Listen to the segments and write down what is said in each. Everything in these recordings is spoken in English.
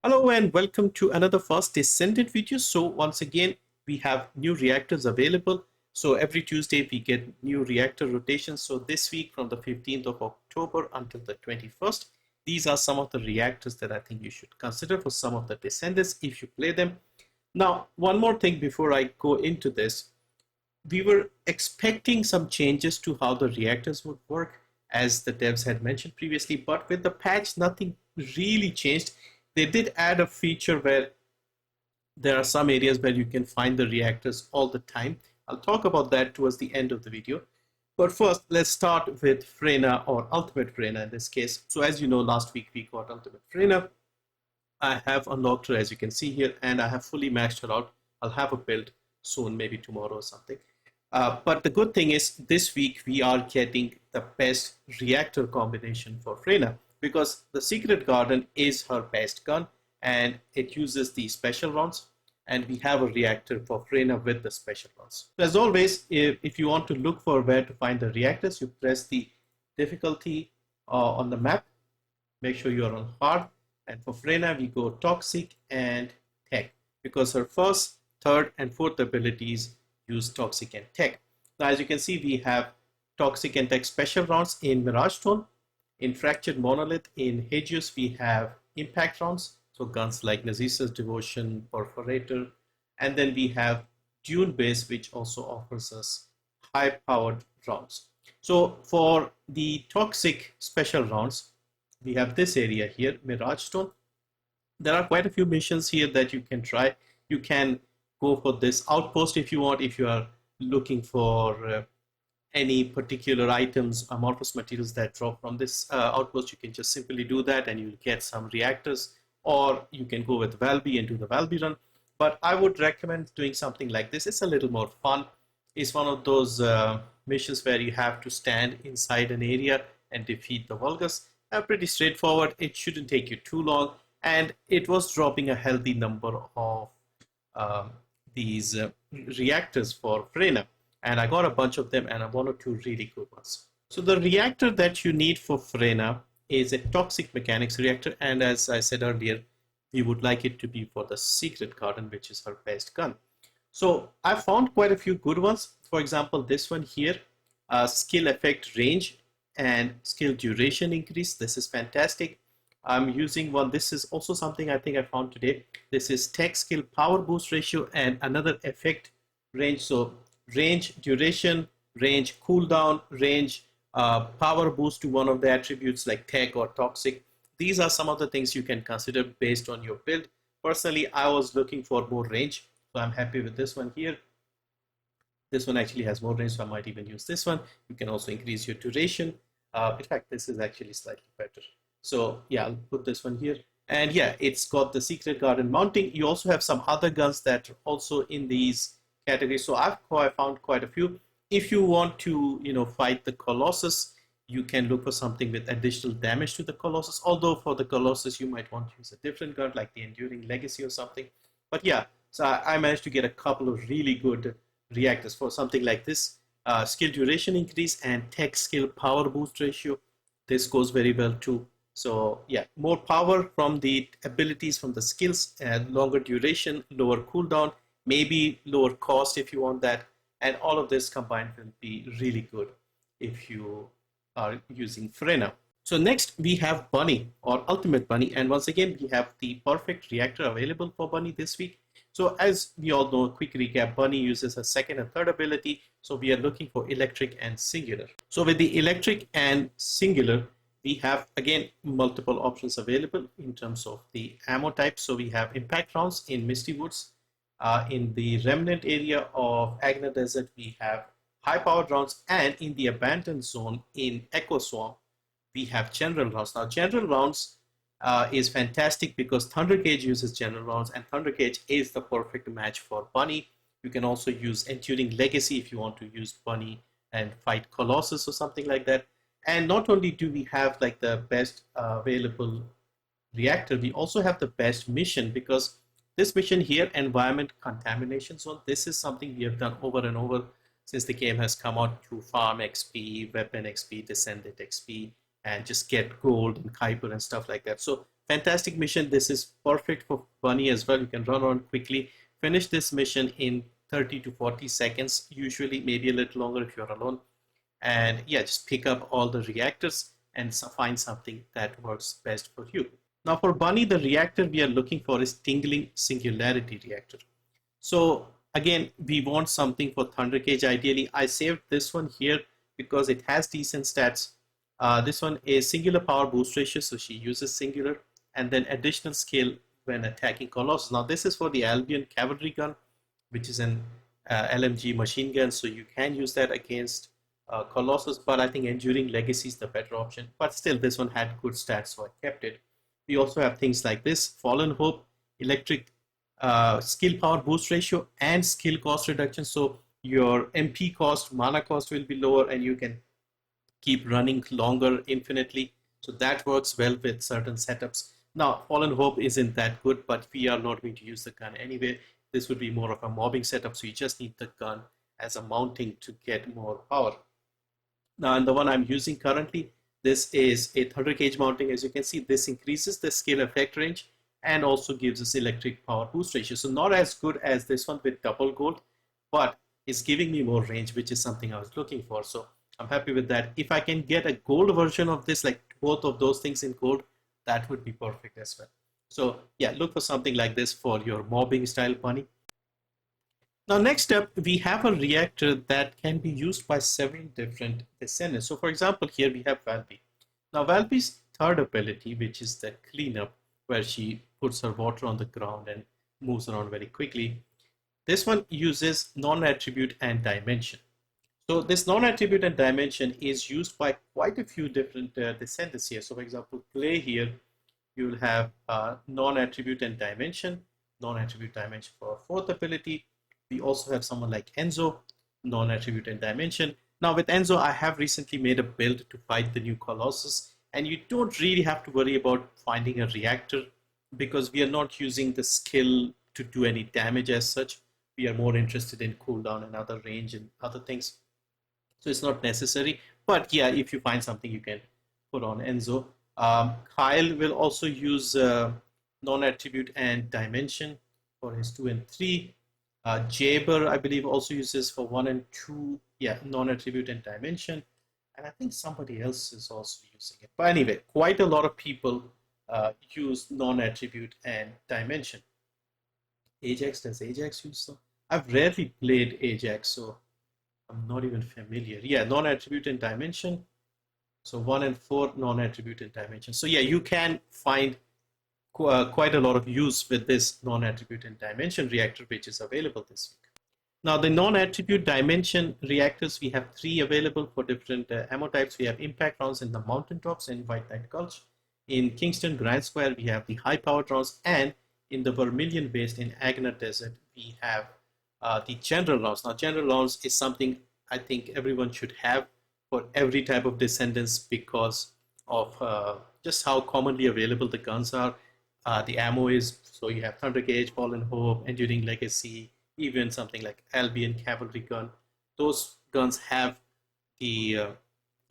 Hello and welcome to another first descendant video. So once again, we have new reactors available. So every Tuesday we get new reactor rotations. So this week from the 15th of October until the 21st, these are some of the reactors that I think you should consider for some of the descendants if you play them. Now, one more thing before I go into this, we were expecting some changes to how the reactors would work, as the devs had mentioned previously, but with the patch, nothing really changed. They did add a feature where there are some areas where you can find the reactors all the time. I'll talk about that towards the end of the video. But first, let's start with Freyna, or Ultimate Freyna in this case. So as you know, last week we got Ultimate Freyna. I have unlocked her, as you can see here, and I have fully maxed her out. I'll have a build soon, maybe tomorrow or something. But the good thing is this week we are getting the best reactor combination for Freyna, because the Secret Garden is her best gun and it uses the special rounds, and we have a reactor for Freyna with the special rounds. So as always, if you want to look for where to find the reactors, you press the difficulty on the map. Make sure you are on hard, and for Freyna we go toxic and tech, because her first, third and fourth abilities use toxic and tech. Now as you can see, we have toxic and tech special rounds in Mirage Stone. In Fractured Monolith in Hagios we have impact rounds, so guns like Nazisa's Devotion, Perforator, and then we have Dune Base, which also offers us high powered rounds. So for the toxic special rounds, we have this area here, Mirage Stone. There are quite a few missions here that you can try. You can go for this outpost if you want, if you are looking for any particular items, amorphous materials that drop from this outpost. You can just simply do that and you'll get some reactors, or you can go with Valby and do the Valby run. But I would recommend doing something like this. It's a little more fun. It's one of those missions where you have to stand inside an area and defeat the Vulgus. Pretty straightforward. It shouldn't take you too long, and it was dropping a healthy number of these reactors for Freyna, and I got a bunch of them, and one or two really good ones. So the reactor that you need for Freyna is a toxic mechanics reactor, and as I said earlier, we would like it to be for the Secret Garden, which is her best gun. So I found quite a few good ones. For example, this one here, skill effect range and skill duration increase. This is fantastic. I'm using one. This is also something I think I found today. This is tech skill power boost ratio and another effect range. So range, duration, range, cooldown, range, power boost to one of the attributes like tech or toxic. These are some of the things you can consider based on your build. Personally, I was looking for more range, so I'm happy with this one here. This one actually has more range, so I might even use this one. You can also increase your duration. In fact, this is actually slightly better. So yeah, I'll put this one here. And yeah, it's got the Secret Garden mounting. You also have some other guns that are also in these categories. So I found quite a few. If you want to, fight the Colossus, you can look for something with additional damage to the Colossus. Although for the Colossus, you might want to use a different gun like the Enduring Legacy or something. But yeah, so I managed to get a couple of really good reactors for something like this. Skill duration increase and tech skill power boost ratio. This goes very well too. So yeah, more power from the abilities, from the skills, and longer duration, lower cooldown, maybe lower cost if you want that. And all of this combined will be really good if you are using Freyna. So next we have Bunny, or Ultimate Bunny, and once again we have the perfect reactor available for Bunny this week. So as we all know, quick recap, Bunny uses a second and third ability, so we are looking for electric and singular. So with the electric and singular, we have again multiple options available in terms of the ammo type. So we have impact rounds in Misty Woods. In the remnant area of Agna Desert, we have high powered rounds, and in the abandoned zone in Echo Swamp, we have general rounds. Now general rounds is fantastic because Thunder Cage uses general rounds, and Thunder Cage is the perfect match for Bunny. You can also use Enduring Legacy if you want to use Bunny and fight Colossus or something like that. And not only do we have like the best available reactor, we also have the best mission, because this mission here, Environment Contamination Zone, this is something we have done over and over since the game has come out, to farm XP, weapon XP, descendant XP, and just get gold and Kuiper and stuff like that. So fantastic mission. This is perfect for Bunny as well. You can run on quickly, finish this mission in 30 to 40 seconds, usually maybe a little longer if you're alone. And yeah, just pick up all the reactors and find something that works best for you. Now for Bunny, the reactor we are looking for is Tingling Singularity Reactor. So again, we want something for Thunder Cage. Ideally, I saved this one here because it has decent stats. This one is singular power boost ratio, so she uses singular, and then additional skill when attacking Colossus. Now this is for the Albion cavalry gun, which is an LMG machine gun, so you can use that against Colossus, but I think Enduring Legacy is the better option. But still, this one had good stats, so I kept it. We also have things like this: Fallen Hope, electric skill power boost ratio, and skill cost reduction. So your MP cost, mana cost will be lower, and you can keep running longer infinitely. So that works well with certain setups. Now, Fallen Hope isn't that good, but we are not going to use the gun anyway. This would be more of a mobbing setup, so you just need the gun as a mounting to get more power. Now, and the one I'm using currently, this is a Thunder Cage mounting. As you can see, this increases the skill effect range and also gives us electric power boost ratio. So not as good as this one with double gold, but it's giving me more range, which is something I was looking for. So I'm happy with that. If I can get a gold version of this, like both of those things in gold, that would be perfect as well. So yeah, look for something like this for your mobbing style Bunny. Now, next up, we have a reactor that can be used by several different descendants. So, for example, here we have Valby. Now, Valby's third ability, which is the cleanup, where she puts her water on the ground and moves around very quickly. This one uses non-attribute and dimension. So, this non-attribute and dimension is used by quite a few different descendants here. So, for example, Play here, you will have non-attribute and dimension, non-attribute dimension for our fourth ability. We also have someone like Enzo, non-attribute and dimension. Now with Enzo, I have recently made a build to fight the new Colossus, and you don't really have to worry about finding a reactor because we are not using the skill to do any damage as such. We are more interested in cooldown and other range and other things. So it's not necessary, but yeah, if you find something, you can put on Enzo. Kyle will also use non-attribute and dimension for his 2 and 3. Jaber, I believe, also uses for 1 and 2, yeah, non-attribute and dimension. And I think somebody else is also using it. But anyway, quite a lot of people use non-attribute and dimension. Ajax, does Ajax use them? I've rarely played Ajax, so I'm not even familiar. Yeah, non-attribute and dimension. So 1 and 4, non-attribute and dimension. So yeah, you can find quite a lot of use with this non-attribute and dimension reactor, which is available this week. Now the non-attribute dimension reactors, we have 3 available for different ammo types. We have impact rounds in the mountaintops and White Knight Gulch. In Kingston Grand Square, we have the high powered rounds, and in the Vermilion based in Agna Desert, we have the general rounds. Now general rounds is something I think everyone should have for every type of descendants because of just how commonly available the guns are. The ammo is, so you have Thunder Cage, Fallen Hope, Enduring Legacy, even something like Albion Cavalry Gun. Those guns have the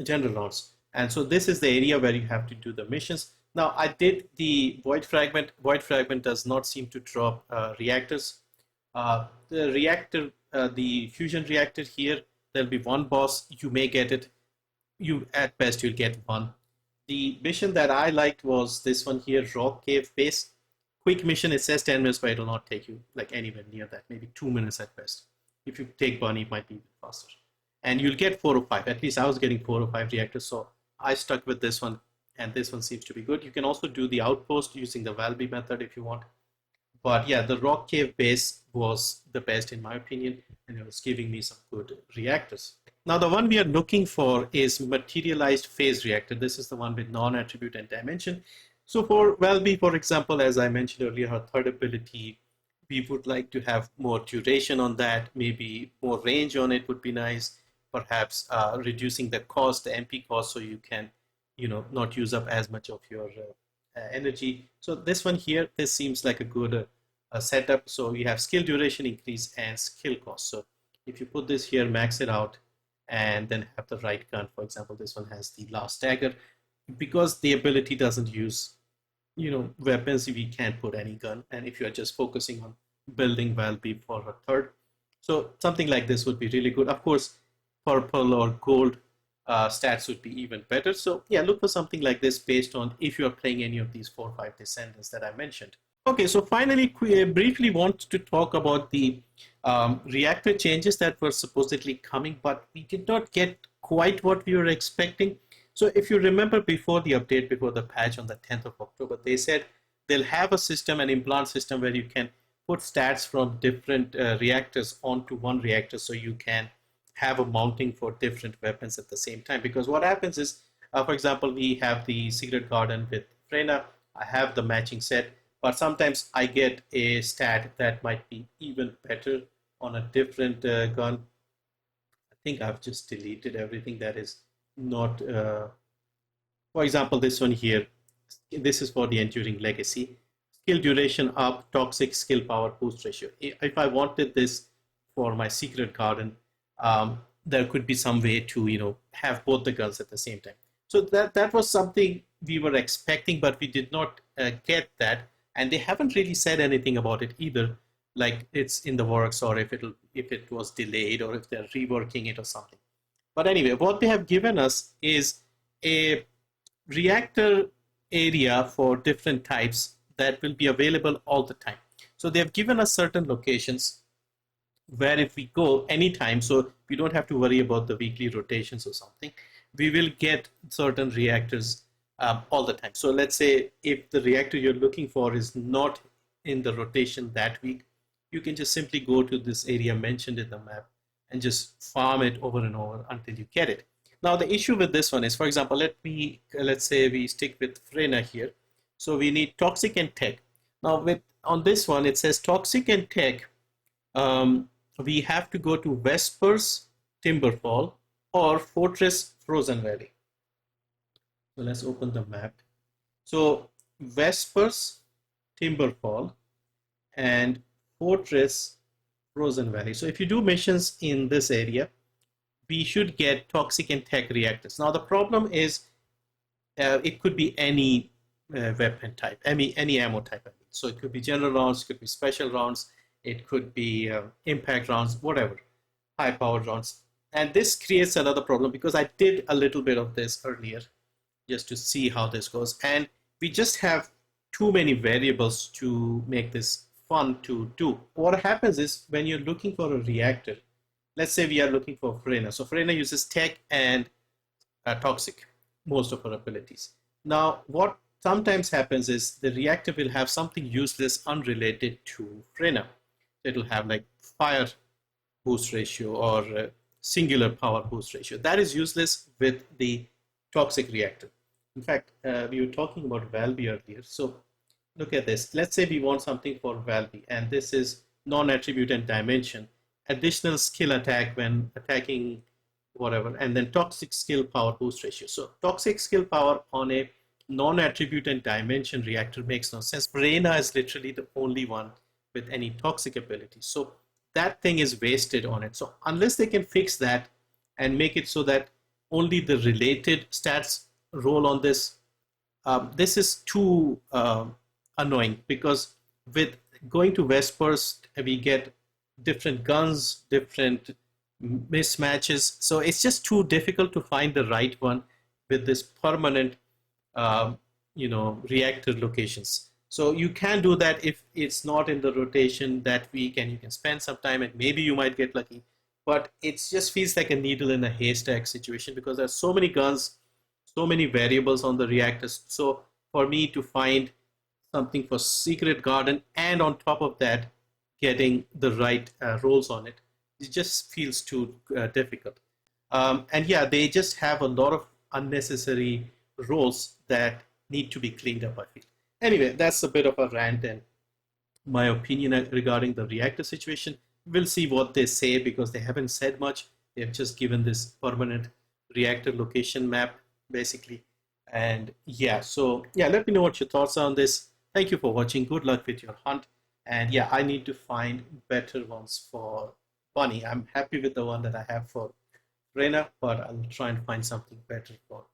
general rounds. And so this is the area where you have to do the missions. Now I did the Void Fragment. Void Fragment does not seem to drop reactors. The reactor, the fusion reactor here, there'll be one boss. You may get it. You at best you'll get one. The mission that I liked was this one here, Rock Cave Base. Quick mission, it says 10 minutes, but it will not take you like anywhere near that, maybe 2 minutes at best. If you take Bunny, it might be faster. And you'll get 4 or 5, at least I was getting 4 or 5 reactors, so I stuck with this one, and this one seems to be good. You can also do the outpost using the Valby method if you want. But yeah, the Rock Cave Base was the best in my opinion, and it was giving me some good reactors. Now the one we are looking for is Materialized Phase Reactor. This is the one with non-attribute and dimension. So for Valby, for example, as I mentioned earlier, her third ability, we would like to have more duration on that, maybe more range on it would be nice, perhaps reducing the cost, the MP cost, so you can, not use up as much of your energy. So this one here, this seems like a good setup. So you have skill duration increase and skill cost. So if you put this here, max it out, and then have the right gun. For example, this one has the last dagger. Because the ability doesn't use weapons, we can't put any gun. And if you're just focusing on building Valby for a third, so something like this would be really good. Of course, purple or gold stats would be even better. So yeah, look for something like this based on if you're playing any of these 4 or 5 descendants that I mentioned. Okay, so finally, we briefly want to talk about the reactor changes that were supposedly coming, but we did not get quite what we were expecting. So if you remember before the update, before the patch on the 10th of October, they said they'll have a system, an implant system, where you can put stats from different reactors onto one reactor, so you can have a mounting for different weapons at the same time. Because what happens is, for example, we have the Secret Garden with Freyna, I have the matching set, but sometimes I get a stat that might be even better on a different gun. I think I've just deleted everything that is not, for example, this one here. This is for the Enduring Legacy. Skill duration up, toxic skill power boost ratio. If I wanted this for my Secret Garden, there could be some way to have both the guns at the same time. So that was something we were expecting, but we did not get that, and they haven't really said anything about it either, like it's in the works, or if it was delayed, or if they're reworking it or something. But anyway, what they have given us is a reactor area for different types that will be available all the time. So they have given us certain locations where if we go anytime, so we don't have to worry about the weekly rotations or something, we will get certain reactors all the time. So let's say if the reactor you're looking for is not in the rotation that week, you can just simply go to this area mentioned in the map and just farm it over and over until you get it. Now the issue with this one is, for example, let's say we stick with Freyna here. So we need toxic and tech. Now on this one it says toxic and tech. We have to go to Vespers Timberfall or Fortress Frozen Valley. So let's open the map. So Vespers Timberfall and Fortress Frozen Valley. So if you do missions in this area, we should get toxic and tech reactors. Now the problem is it could be any weapon type, any ammo type. So it could be general rounds, it could be special rounds, it could be impact rounds, whatever, high powered rounds. And this creates another problem because I did a little bit of this earlier just to see how this goes. And we just have too many variables to make this fun to do. What happens is when you're looking for a reactor, let's say we are looking for Freyna. So Freyna uses tech and toxic, most of her abilities. Now, what sometimes happens is the reactor will have something useless unrelated to Freyna. It'll have like fire boost ratio or singular power boost ratio. That is useless with the toxic reactor. In fact, we were talking about Valby earlier. So look at this. Let's say we want something for Valby, and this is non-attribute and dimension. Additional skill attack when attacking whatever, and then toxic skill power boost ratio. So toxic skill power on a non-attribute and dimension reactor makes no sense. Freyna is literally the only one with any toxic ability. So that thing is wasted on it. So unless they can fix that and make it so that only the related stats roll on this, this is too annoying, because with going to Vespers, we get different guns, different mismatches. So it's just too difficult to find the right one with this permanent, reactor locations. So you can do that if it's not in the rotation that week, and you can spend some time and maybe you might get lucky. But it just feels like a needle in a haystack situation because there's so many guns, so many variables on the reactors. So for me to find something for Secret Garden and on top of that getting the right rolls on it, it just feels too difficult. And yeah, they just have a lot of unnecessary roles that need to be cleaned up, I feel. Anyway, that's a bit of a rant and my opinion regarding the reactor situation. We'll see what they say because they haven't said much. They've just given this permanent reactor location map basically. And yeah, so yeah, let me know what your thoughts are on this. Thank you for watching. Good luck with your hunt. And yeah, I need to find better ones for Bunny. I'm happy with the one that I have for Freyna, but I'll try and find something better for